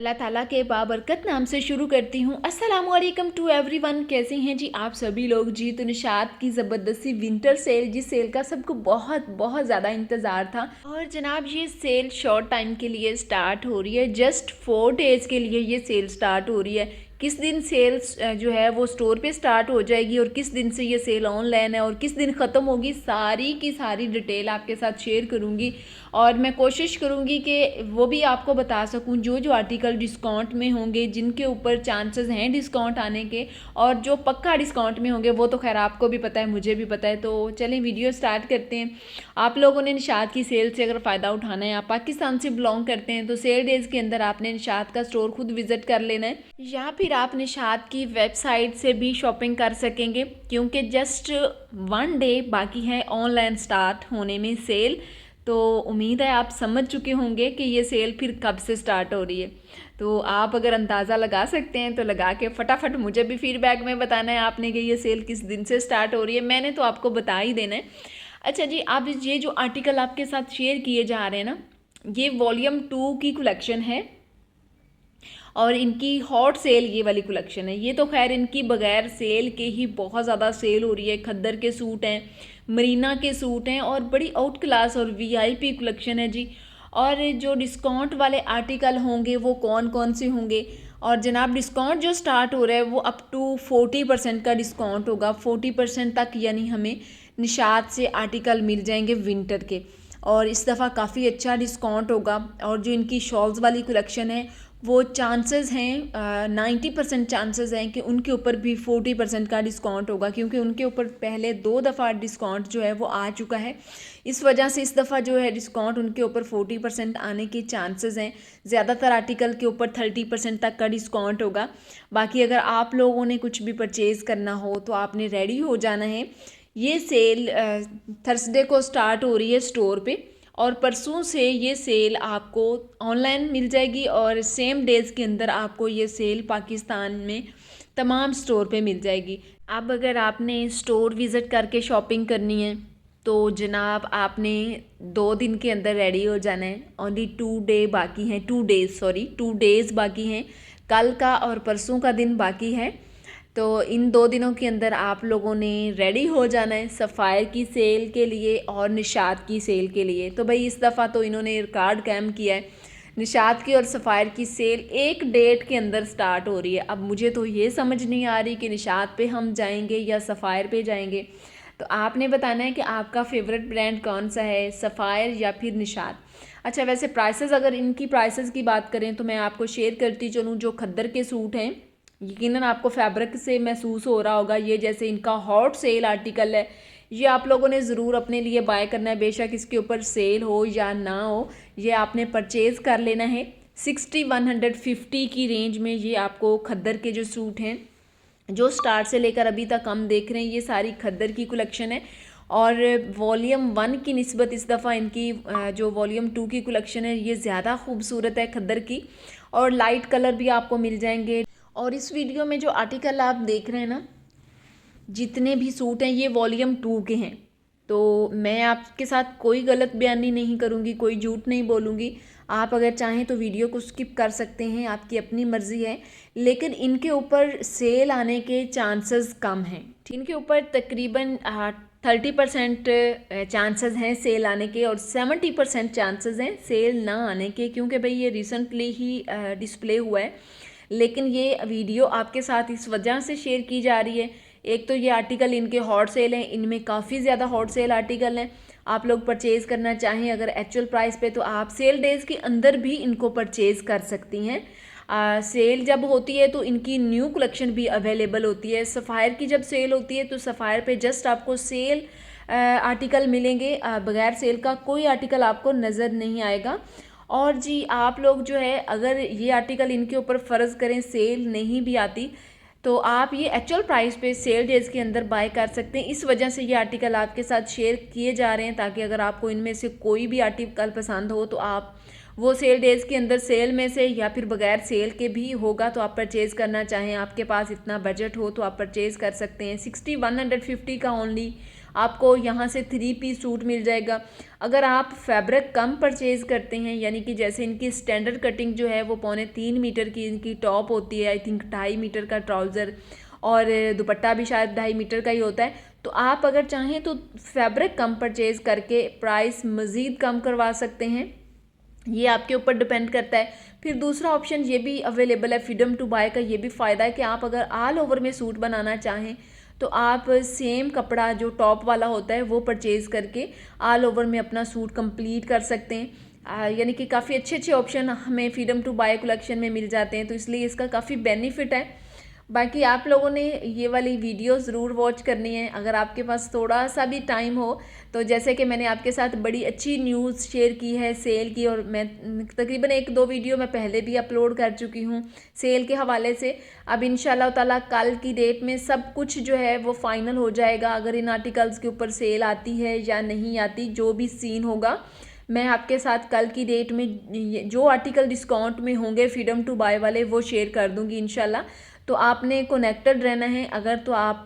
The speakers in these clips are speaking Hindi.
अल्लाह ताला के बाबरकत नाम से शुरू करती हूँ। अस्सलामुअलैकुम टू एवरीवन। कैसे हैं जी आप सभी लोग जी। तो निशात की ज़बरदस्ती विंटर सेल, जिस सेल का सबको बहुत बहुत ज़्यादा इंतज़ार था, और जनाब ये सेल शॉर्ट टाइम के लिए स्टार्ट हो रही है। जस्ट 4 डेज़ के लिए ये सेल स्टार्ट हो रही है। किस दिन सेल्स जो है वो स्टोर पे स्टार्ट हो जाएगी और किस दिन से ये सेल ऑनलाइन है और किस दिन ख़त्म होगी, सारी की सारी डिटेल आपके साथ शेयर करूँगी। और मैं कोशिश करूँगी कि वो भी आपको बता सकूँ जो जो आर्टिकल डिस्काउंट में होंगे, जिनके ऊपर चांसेस हैं डिस्काउंट आने के, और जो पक्का डिस्काउंट में होंगे वो तो खैर आपको भी पता है, मुझे भी पता है। तो चलें वीडियो स्टार्ट करते हैं। आप लोगों ने निशात की सेल से अगर फ़ायदा उठाना है, आप पाकिस्तान से बिलोंग करते हैं, तो सेल डेज़ के अंदर आपने निशात का स्टोर खुद विज़िट कर लेना है, या फिर आप निशात की वेबसाइट से भी शॉपिंग कर सकेंगे, क्योंकि जस्ट 1 डे बाकी है ऑनलाइन स्टार्ट होने में सेल। तो उम्मीद है आप समझ चुके होंगे कि ये सेल फिर कब से स्टार्ट हो रही है। तो आप अगर अंदाज़ा लगा सकते हैं तो लगा के फटाफट मुझे भी फीडबैक में बताना है आपने कि ये सेल किस दिन से स्टार्ट हो रही है। मैंने तो आपको बता ही देना है। अच्छा जी, आप ये जो आर्टिकल आपके साथ शेयर किए जा रहे हैं ना, ये वॉल्यूम 2 की कलेक्शन है और इनकी हॉट सेल ये वाली कलेक्शन है। ये तो खैर इनकी बगैर सेल के ही बहुत ज़्यादा सेल हो रही है। खद्दर के सूट हैं, मरीना के सूट हैं, और बड़ी आउट क्लास और वीआईपी कलेक्शन है जी। और जो डिस्काउंट वाले आर्टिकल होंगे वो कौन कौन से होंगे, और जनाब डिस्काउंट जो स्टार्ट हो रहा है वो अप टू 40% का डिस्काउंट होगा। 40% तक यानी हमें निशात से आर्टिकल मिल जाएंगे विंटर के, और इस दफ़ा काफ़ी अच्छा डिस्काउंट होगा। और जो इनकी शॉल्स वाली कलेक्शन है वो चांसेस हैं 90% चांसेस हैं कि उनके ऊपर भी 40% का डिस्काउंट होगा, क्योंकि उनके ऊपर पहले 2 दफ़ा डिस्काउंट जो है वो आ चुका है। इस वजह से इस दफ़ा जो है डिस्काउंट उनके ऊपर 40% आने के चांसेस हैं। ज़्यादातर आर्टिकल के ऊपर 30% तक का डिस्काउंट होगा। बाकी अगर आप लोगों ने कुछ भी परचेज़ करना हो तो आपने रेडी हो जाना है। ये सेल थर्सडे को स्टार्ट हो रही है स्टोर पे, और परसों से ये सेल आपको ऑनलाइन मिल जाएगी, और सेम डेज़ के अंदर आपको ये सेल पाकिस्तान में तमाम स्टोर पे मिल जाएगी। अब अगर आपने स्टोर विज़िट करके शॉपिंग करनी है तो जनाब आपने 2 दिन के अंदर रेडी हो जाना है। ओनली 2 डे बाकी हैं, 2 डेज़ बाकी हैं। कल का और परसों का दिन बाकी है। तो इन 2 दिनों के अंदर आप लोगों ने रेडी हो जाना है सफ़ायर की सेल के लिए और निशात की सेल के लिए। तो भाई इस दफ़ा तो इन्होंने रिकॉर्ड कायम किया है। निशात की और सफ़ायर की सेल एक डेट के अंदर स्टार्ट हो रही है। अब मुझे तो ये समझ नहीं आ रही कि निशात पे हम जाएंगे या सफ़ायर पे जाएंगे। तो आपने बताना है कि आपका फेवरेट ब्रांड कौन सा है, सफ़ायर या फिर निशात। अच्छा, वैसे प्राइसेस, अगर इनकी प्राइसेस की बात करें तो मैं आपको शेयर करती चलूँ। जो खद्दर के सूट हैं, यकीनन आपको फैब्रिक से महसूस हो रहा होगा, ये जैसे इनका हॉट सेल आर्टिकल है, ये आप लोगों ने ज़रूर अपने लिए बाय करना है। बेशक इसके ऊपर सेल हो या ना हो, ये आपने परचेज़ कर लेना है। 60-150 की रेंज में ये आपको खद्दर के जो सूट हैं, जो स्टार्ट से लेकर अभी तक हम देख रहे हैं, ये सारी खद्दर की कलेक्शन है। और वॉल्यूम 1 की निस्बत इस दफ़ा इनकी जो वॉल्यूम 2 की कलेक्शन है ये ज़्यादा खूबसूरत है खद्दर की, और लाइट कलर भी आपको मिल जाएंगे। और इस वीडियो में जो आर्टिकल आप देख रहे हैं ना, जितने भी सूट हैं ये वॉल्यूम 2 के हैं। तो मैं आपके साथ कोई गलत बयानी नहीं करूँगी, कोई झूठ नहीं बोलूँगी। आप अगर चाहें तो वीडियो को स्किप कर सकते हैं, आपकी अपनी मर्ज़ी है। लेकिन इनके ऊपर सेल आने के चांसेस कम हैं। इनके ऊपर तकरीबन 30% चांसेस हैं सेल आने के, और 70% चांसेस हैं सेल ना आने के, क्योंकि भाई ये रिसेंटली ही डिस्प्ले हुआ है। लेकिन ये वीडियो आपके साथ इस वजह से शेयर की जा रही है, एक तो ये आर्टिकल इनके हॉट सेल हैं, इनमें काफ़ी ज़्यादा हॉट सेल आर्टिकल हैं। आप लोग परचेज़ करना चाहें अगर एक्चुअल प्राइस पे, तो आप सेल डेज़ के अंदर भी इनको परचेज़ कर सकती हैं। सेल जब होती है तो इनकी न्यू कलेक्शन भी अवेलेबल होती है। सफ़ायर की जब सेल होती है तो सफ़ायर पे जस्ट आपको सेल आर्टिकल मिलेंगे, बगैर सेल का कोई आर्टिकल आपको नज़र नहीं आएगा। और जी आप लोग जो है, अगर ये आर्टिकल इनके ऊपर फ़र्ज़ करें सेल नहीं भी आती, तो आप ये एक्चुअल प्राइस पे सेल डेज़ के अंदर बाय कर सकते हैं। इस वजह से ये आर्टिकल आपके साथ शेयर किए जा रहे हैं, ताकि अगर आपको इनमें से कोई भी आर्टिकल पसंद हो तो आप वो सेल डेज़ के अंदर सेल में से या फिर बगैर सेल के भी होगा तो आप परचेज़ करना चाहें, आपके पास इतना बजट हो तो आप परचेज़ कर सकते हैं। 60-150 का ओनली आपको यहाँ से 3 पीस सूट मिल जाएगा। अगर आप फैब्रिक कम परचेज़ करते हैं, यानी कि जैसे इनकी स्टैंडर्ड कटिंग जो है वो 3.25 मीटर की इनकी टॉप होती है, आई थिंक 2.5 मीटर का ट्राउज़र, और दुपट्टा भी शायद 2.5 मीटर का ही होता है। तो आप अगर चाहें तो फैब्रिक कम परचेज़ करके प्राइस मज़ीद कम करवा सकते हैं, ये आपके ऊपर डिपेंड करता है। फिर दूसरा ऑप्शन ये भी अवेलेबल है फ्रीडम टू बाय का, ये भी फ़ायदा है कि आप अगर ऑल ओवर में सूट बनाना चाहें तो आप सेम कपड़ा जो टॉप वाला होता है वो परचेज़ करके ऑल ओवर में अपना सूट कंप्लीट कर सकते हैं। यानी कि काफ़ी अच्छे अच्छे ऑप्शन हमें फ्रीडम टू बाय कलेक्शन में मिल जाते हैं, तो इसलिए इसका काफ़ी बेनिफिट है। बाकी आप लोगों ने ये वाली वीडियो ज़रूर वॉच करनी है अगर आपके पास थोड़ा सा भी टाइम हो। तो जैसे कि मैंने आपके साथ बड़ी अच्छी न्यूज़ शेयर की है सेल की, और मैं तकरीबन 1-2 वीडियो मैं पहले भी अपलोड कर चुकी हूँ सेल के हवाले से। अब इंशाल्लाह ताला कल की डेट में सब कुछ जो है वो फाइनल हो जाएगा, अगर इन आर्टिकल्स के ऊपर सेल आती है या नहीं आती, जो भी सीन होगा मैं आपके साथ कल की डेट में जो आर्टिकल डिस्काउंट में होंगे फ्रीडम टू बाय वाले वो शेयर कर दूंगी इंशाल्लाह। तो आपने कनेक्टेड रहना है। अगर तो आप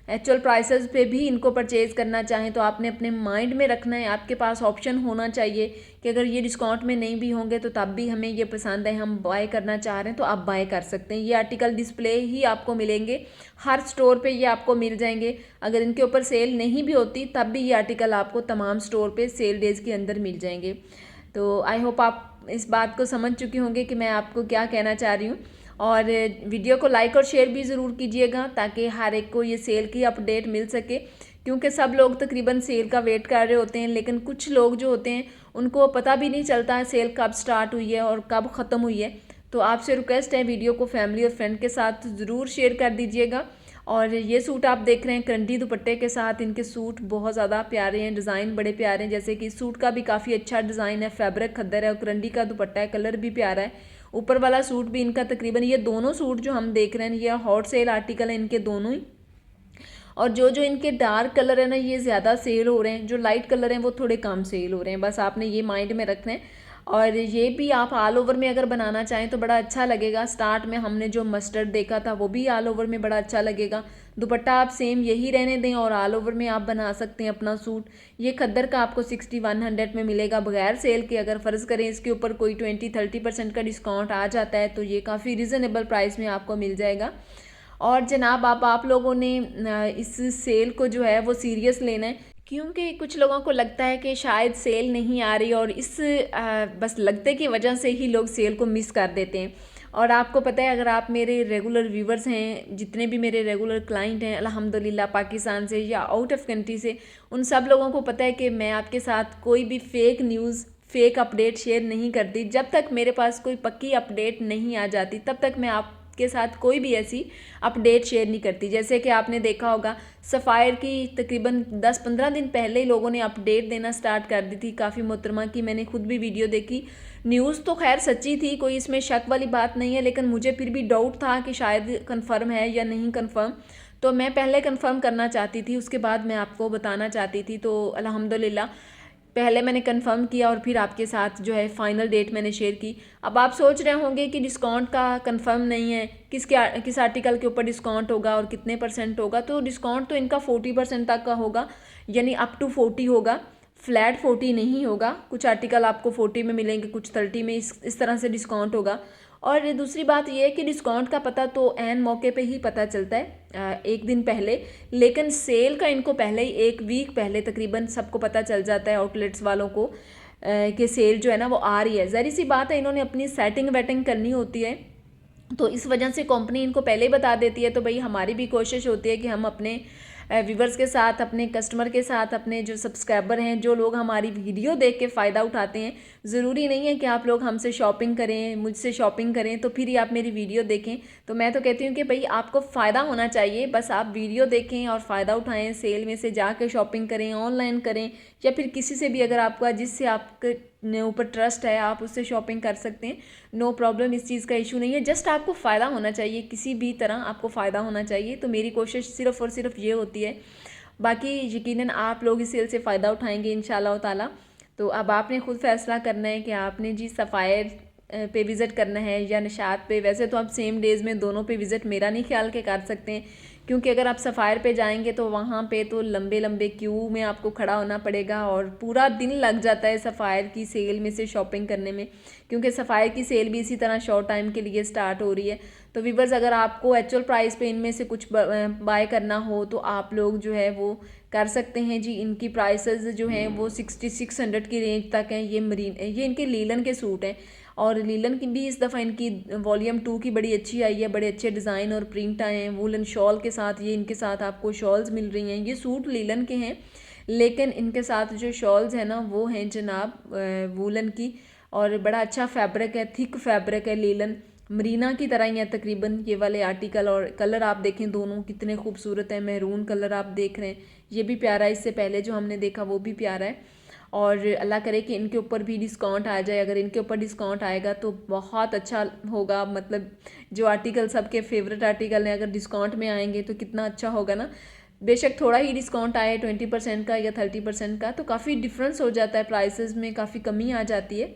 एक्चुअल प्राइसेस पे भी इनको परचेज़ करना चाहें तो आपने अपने माइंड में रखना है, आपके पास ऑप्शन होना चाहिए कि अगर ये डिस्काउंट में नहीं भी होंगे तो तब भी हमें ये पसंद है, हम बाय करना चाह रहे हैं, तो आप बाय कर सकते हैं। ये आर्टिकल डिस्प्ले ही आपको मिलेंगे, हर स्टोर पे ये आपको मिल जाएंगे। अगर इनके ऊपर सेल नहीं भी होती तब भी ये आर्टिकल आपको तमाम स्टोर पे सेल डेज़ के अंदर मिल जाएंगे। तो आई होप आप इस बात को समझ चुके होंगे कि मैं आपको क्या कहना चाह रही हूँ। और वीडियो को लाइक और शेयर भी ज़रूर कीजिएगा ताकि हर एक को ये सेल की अपडेट मिल सके, क्योंकि सब लोग तकरीबन सेल का वेट कर रहे होते हैं, लेकिन कुछ लोग जो होते हैं उनको पता भी नहीं चलता है सेल कब स्टार्ट हुई है और कब ख़त्म हुई है। तो आपसे रिक्वेस्ट है वीडियो को फैमिली और फ्रेंड के साथ ज़रूर शेयर कर दीजिएगा। और ये सूट आप देख रहे हैं करंडी दुपट्टे के साथ, इनके सूट बहुत ज़्यादा प्यारे हैं, डिज़ाइन बड़े प्यारे हैं। जैसे कि सूट का भी काफ़ी अच्छा डिज़ाइन है, फैब्रिक खद्दर है और करंडी का दुपट्टा है, कलर भी प्यारा है। ऊपर वाला सूट भी इनका तकरीबन, ये दोनों सूट जो हम देख रहे हैं ये हॉट सेल आर्टिकल है इनके दोनों ही। और जो जो इनके डार्क कलर है ना ये ज़्यादा सेल हो रहे हैं, जो लाइट कलर हैं वो थोड़े कम सेल हो रहे हैं, बस आपने ये माइंड में रखना है। और ये भी आप ऑल ओवर में अगर बनाना चाहें तो बड़ा अच्छा लगेगा। स्टार्ट में हमने जो मस्टर्ड देखा था वो भी ऑल ओवर में बड़ा अच्छा लगेगा। दुपट्टा आप सेम यही रहने दें और ऑल ओवर में आप बना सकते हैं अपना सूट। ये खद्दर का आपको 6100 में मिलेगा बगैर सेल के। अगर फ़र्ज़ करें इसके ऊपर कोई 20-30% का डिस्काउंट आ जाता है तो ये काफ़ी रिजनेबल प्राइस में आपको मिल जाएगा। और जनाब आप लोगों ने इस सेल को जो है वो सीरियस लेना है, क्योंकि कुछ लोगों को लगता है कि शायद सेल नहीं आ रही और इस बस लगते की वजह से ही लोग सेल को मिस कर देते हैं। और आपको पता है अगर आप मेरे रेगुलर व्यूवर्स हैं, जितने भी मेरे रेगुलर क्लाइंट हैं अल्हम्दुलिल्लाह पाकिस्तान से या आउट ऑफ कंट्री से, उन सब लोगों को पता है कि मैं आपके साथ कोई भी fake news fake update share नहीं करती। जब तक मेरे पास कोई पक्की अपडेट नहीं आ जाती तब तक मैं आपके साथ कोई भी ऐसी अपडेट शेयर नहीं करती। जैसे कि आपने देखा होगा सफ़ायर की तकरीबन 10-15 दिन पहले ही लोगों ने अपडेट देना स्टार्ट कर दी थी काफ़ी मोहतरमा की, मैंने खुद भी वीडियो देखी। न्यूज़ तो खैर सच्ची थी, कोई इसमें शक वाली बात नहीं है, लेकिन मुझे फिर भी डाउट था कि शायद कंफर्म है या नहीं कंफर्म। तो मैं पहले कंफर्म करना चाहती थी, उसके बाद मैं आपको बताना चाहती थी। तो अल्हम्दुलिल्लाह पहले मैंने कंफर्म किया और फिर आपके साथ जो है फ़ाइनल डेट मैंने शेयर की। अब आप सोच रहे होंगे कि डिस्काउंट का कंफर्म नहीं है, किस आर्टिकल के ऊपर डिस्काउंट होगा और कितने % होगा। तो डिस्काउंट तो इनका 40% तक का होगा, यानी अप टू 40 होगा, फ्लैट 40 नहीं होगा। कुछ आर्टिकल आपको 40 में मिलेंगे, कुछ 30 में, इस तरह से डिस्काउंट होगा। और दूसरी बात यह है कि डिस्काउंट का पता तो एन मौके पे ही पता चलता है, एक दिन पहले, लेकिन सेल का इनको पहले ही 1 वीक पहले तकरीबन सबको पता चल जाता है आउटलेट्स वालों को कि सेल जो है ना वो आ रही है। ज़ाहिर सी बात है इन्होंने अपनी सेटिंग वेटिंग करनी होती है, तो इस वजह से कंपनी इनको पहले ही बता देती है। तो भाई हमारी भी कोशिश होती है कि हम अपने व्यूवर्स के साथ, अपने कस्टमर के साथ, अपने जो सब्सक्राइबर हैं, जो लोग हमारी वीडियो देख के फ़ायदा उठाते हैं, ज़रूरी नहीं है कि आप लोग हमसे शॉपिंग करें, मुझसे शॉपिंग करें तो फिर ही आप मेरी वीडियो देखें। तो मैं तो कहती हूँ कि भाई आपको फ़ायदा होना चाहिए, बस आप वीडियो देखें और फ़ायदा उठाएँ, सेल में से जाकर शॉपिंग करें, ऑनलाइन करें या फिर किसी से भी अगर आपका जिससे आपके ऊपर ट्रस्ट है आप उससे शॉपिंग कर सकते हैं, नो प्रॉब्लम, इस चीज़ का इशू नहीं है। जस्ट आपको फ़ायदा होना चाहिए, किसी भी तरह आपको फ़ायदा होना चाहिए। तो मेरी कोशिश सिर्फ़ और सिर्फ ये होती है, बाकी यकीनन आप लोग इस सेल से फ़ायदा उठाएंगे इंशाल्लाह ताला। तो अब आपने खुद फैसला करना है कि आपने जी सफ़ायर पे विज़िट करना है या निशात पे, वैसे तो आप सेम डेज़ में दोनों पे विज़िट मेरा नहीं ख्याल के कर सकते हैं, क्योंकि अगर आप सफ़ायर पे जाएंगे तो वहाँ पे तो लंबे लंबे क्यू में आपको खड़ा होना पड़ेगा और पूरा दिन लग जाता है सफ़ायर की सेल में से शॉपिंग करने में, क्योंकि सफ़ायर की सेल भी इसी तरह शॉर्ट टाइम के लिए स्टार्ट हो रही है। तो वीवर्स, अगर आपको एक्चुअल प्राइस पे इनमें से कुछ बाय करना हो तो आप लोग जो है वो कर सकते हैं जी। इनकी प्राइसेस जो हैं वो 6600 की रेंज तक हैं। ये इनके लीलन के सूट हैं और लीलन की भी इस दफ़ा इनकी वॉल्यूम 2 की बड़ी अच्छी आई है, बड़े अच्छे डिज़ाइन और प्रिंट आए हैं वूलन शॉल के साथ। ये इनके साथ आपको शॉल्स मिल रही हैं। ये सूट लीलन के हैं, लेकिन इनके साथ जो शॉल्स हैं ना वो हैं जनाब वूलन की, और बड़ा अच्छा फैब्रिक है, थिक फैब्रिक है, लीलन मरीना की तरह ही है तकरीबन ये वाले आर्टिकल। और कलर आप देखें दोनों कितने खूबसूरत हैं। महरून कलर आप देख रहे हैं, ये भी प्यारा है, इससे पहले जो हमने देखा वो भी प्यारा है। और अल्लाह करे कि इनके ऊपर भी डिस्काउंट आ जाए। अगर इनके ऊपर डिस्काउंट आएगा तो बहुत अच्छा होगा। मतलब जो आर्टिकल सबके फेवरेट आर्टिकल हैं, अगर डिस्काउंट में आएंगे तो कितना अच्छा होगा ना। बेशक थोड़ा ही डिस्काउंट आए 20% का या 30% का, तो काफ़ी डिफरेंस हो जाता है, प्राइसेस में काफ़ी कमी आ जाती है।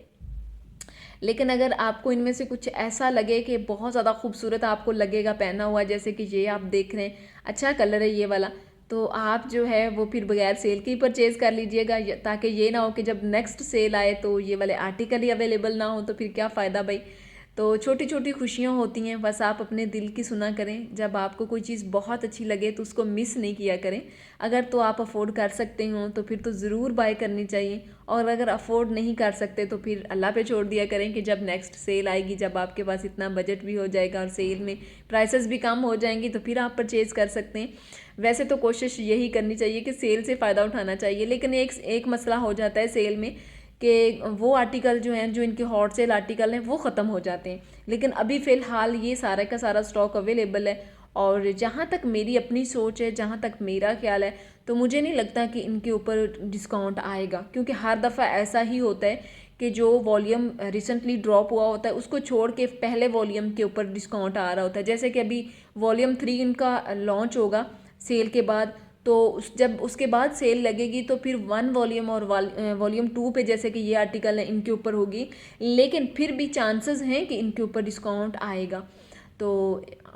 लेकिन अगर आपको इनमें से कुछ ऐसा लगे कि बहुत ज़्यादा खूबसूरत आपको लगेगा पहना हुआ, जैसे कि ये आप देख रहे हैं, अच्छा कलर है ये वाला, तो आप जो है वो फिर बगैर सेल के ही परचेज़ कर लीजिएगा, ताकि ये ना हो कि जब नेक्स्ट सेल आए तो ये वाले आर्टिकल ही अवेलेबल ना हो, तो फिर क्या फ़ायदा भाई। तो छोटी छोटी खुशियाँ होती हैं, बस आप अपने दिल की सुना करें। जब आपको कोई चीज़ बहुत अच्छी लगे तो उसको मिस नहीं किया करें। अगर तो आप अफोर्ड कर सकते हो तो फिर तो ज़रूर बाय करनी चाहिए, और अगर अफोर्ड नहीं कर सकते तो फिर अल्लाह पे छोड़ दिया करें कि जब नेक्स्ट सेल आएगी, जब आपके पास इतना बजट भी हो जाएगा और सेल में प्राइसेस भी कम हो जाएंगी, तो फिर आप परचेज़ कर सकते हैं। वैसे तो कोशिश यही करनी चाहिए कि सेल से फ़ायदा उठाना चाहिए, लेकिन एक मसला हो जाता है सेल में कि वो आर्टिकल जो हैं, जो इनके हॉट सेल आर्टिकल हैं, वो ख़त्म हो जाते हैं। लेकिन अभी फ़िलहाल ये सारा का सारा स्टॉक अवेलेबल है। और जहाँ तक मेरी अपनी सोच है, जहाँ तक मेरा ख्याल है, तो मुझे नहीं लगता कि इनके ऊपर डिस्काउंट आएगा, क्योंकि हर दफ़ा ऐसा ही होता है कि जो वॉल्यूम रिसेंटली ड्रॉप हुआ होता है उसको छोड़ के पहले वॉल्यूम के ऊपर डिस्काउंट आ रहा होता है। जैसे कि अभी वॉल्यूम 3 इनका लॉन्च होगा सेल के बाद, तो जब उसके बाद सेल लगेगी तो फिर 1 वॉल्यूम और वॉल्यूम 2 पे, जैसे कि ये आर्टिकल है, इनके ऊपर होगी। लेकिन फिर भी चांसेस हैं कि इनके ऊपर डिस्काउंट आएगा। तो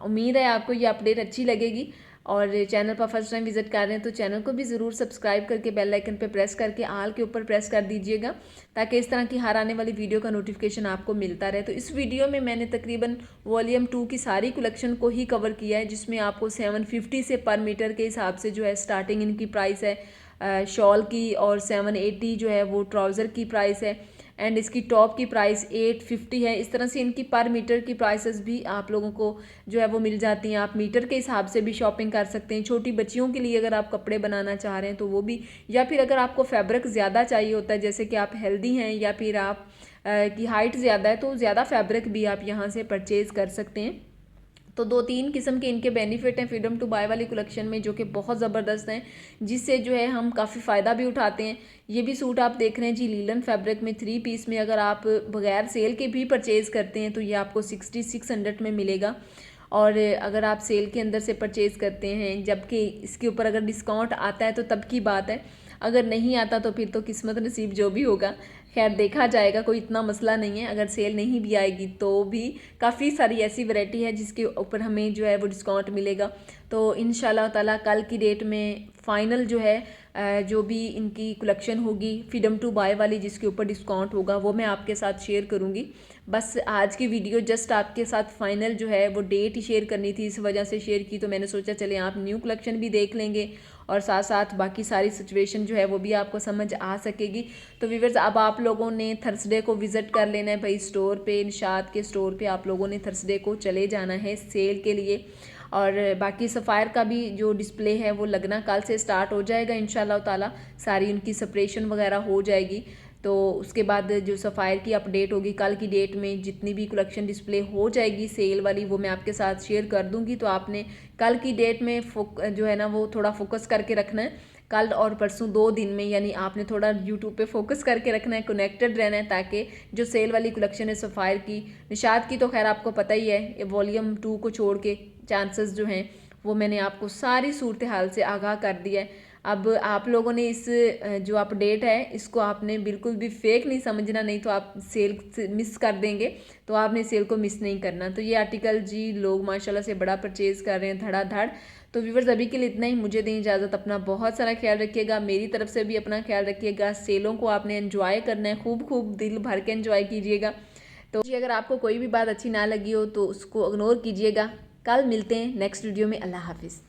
उम्मीद है आपको ये अपडेट अच्छी लगेगी। और चैनल पर फर्स्ट टाइम विजिट कर रहे हैं तो चैनल को भी ज़रूर सब्सक्राइब करके बेल आइकन पे प्रेस करके आल के ऊपर प्रेस कर दीजिएगा, ताकि इस तरह की हर आने वाली वीडियो का नोटिफिकेशन आपको मिलता रहे। तो इस वीडियो में मैंने तकरीबन वॉल्यूम 2 की सारी कलेक्शन को ही कवर किया है, जिसमें आपको 750 से पर मीटर के हिसाब से जो है स्टार्टिंग इनकी प्राइस है शॉल की, और 780 जो है वो ट्राउज़र की प्राइस है, एंड इसकी टॉप की प्राइस 850 है। इस तरह से इनकी पर मीटर की प्राइसेस भी आप लोगों को जो है वो मिल जाती हैं। आप मीटर के हिसाब से भी शॉपिंग कर सकते हैं। छोटी बच्चियों के लिए अगर आप कपड़े बनाना चाह रहे हैं तो वो भी, या फिर अगर आपको फैब्रिक ज़्यादा चाहिए होता है, जैसे कि आप हेल्दी हैं या फिर आप की हाइट ज़्यादा है, तो ज़्यादा फैब्रिक भी आप यहाँ से परचेज़ कर सकते हैं। तो 2-3 किस्म के इनके बेनिफिट हैं फ्रीडम टू बाय वाली कलेक्शन में, जो कि बहुत ज़बरदस्त हैं, जिससे जो है हम काफ़ी फ़ायदा भी उठाते हैं। ये भी सूट आप देख रहे हैं जी, लीलन फैब्रिक में 3 पीस में, अगर आप बगैर सेल के भी परचेज़ करते हैं तो ये आपको 6600 में मिलेगा। और अगर आप सेल के अंदर से परचेज़ करते हैं, जबकि इसके ऊपर अगर डिस्काउंट आता है तो तब की बात है, अगर नहीं आता तो फिर तो किस्मत नसीब जो भी होगा, खैर देखा जाएगा, कोई इतना मसला नहीं है। अगर सेल नहीं भी आएगी तो भी काफ़ी सारी ऐसी वैरायटी है जिसके ऊपर हमें जो है वो डिस्काउंट मिलेगा। तो इंशाल्लाह ताला कल की डेट में फ़ाइनल जो है जो भी इनकी कलेक्शन होगी फ्रीडम टू बाय वाली, जिसके ऊपर डिस्काउंट होगा, वो मैं आपके साथ शेयर करूँगी। बस आज की वीडियो जस्ट आपके साथ फ़ाइनल जो है वो डेट ही शेयर करनी थी, इस वजह से शेयर की। तो मैंने सोचा चले आप न्यू कलेक्शन भी देख लेंगे और साथ साथ बाकी सारी सिचुएशन जो है वो भी आपको समझ आ सकेगी। तो व्यूअर्स, अब आप लोगों ने थर्सडे को विज़िट कर लेना है भाई स्टोर पे, निशात के स्टोर पे आप लोगों ने थर्सडे को चले जाना है सेल के लिए। और बाकी सफ़ायर का भी जो डिस्प्ले है वो लगना कल से स्टार्ट हो जाएगा इंशाल्लाह ताला, सारी उनकी सेपरेशन वगैरह हो जाएगी। तो उसके बाद जो सफ़ायर की अपडेट होगी कल की डेट में, जितनी भी कलेक्शन डिस्प्ले हो जाएगी सेल वाली, वो मैं आपके साथ शेयर कर दूंगी। तो आपने कल की डेट में जो है ना वो थोड़ा फोकस करके रखना है, कल और परसों 2 दिन में, यानी आपने थोड़ा यूट्यूब पे फोकस करके रखना है, कनेक्टेड रहना है, ताकि जो सेल वाली कलेक्शन है सफ़ायर की, निशात की तो खैर आपको पता ही है, वॉल्यूम 2 को छोड़ के चांसेस जो हैं वो मैंने आपको सारी सूरत हाल से आगाह कर दिया है। अब आप लोगों ने इस जो अपडेट है इसको आपने बिल्कुल भी फेक नहीं समझना, नहीं तो आप सेल मिस कर देंगे। तो आपने सेल को मिस नहीं करना। तो ये आर्टिकल जी लोग माशाल्लाह से बड़ा परचेज़ कर रहे हैं धड़ाधड़। तो व्यूवर्स अभी के लिए इतना ही, मुझे दें इजाज़त। अपना बहुत सारा ख्याल रखिएगा, मेरी तरफ से भी अपना ख्याल रखिएगा। सेलों को आपने एंजॉय करना है, खूब खूब दिल भर के एंजॉय कीजिएगा। तो जी अगर आपको कोई भी बात अच्छी ना लगी हो तो उसको इग्नोर कीजिएगा। कल मिलते हैं नेक्स्ट वीडियो में। अल्लाह हाफिज़।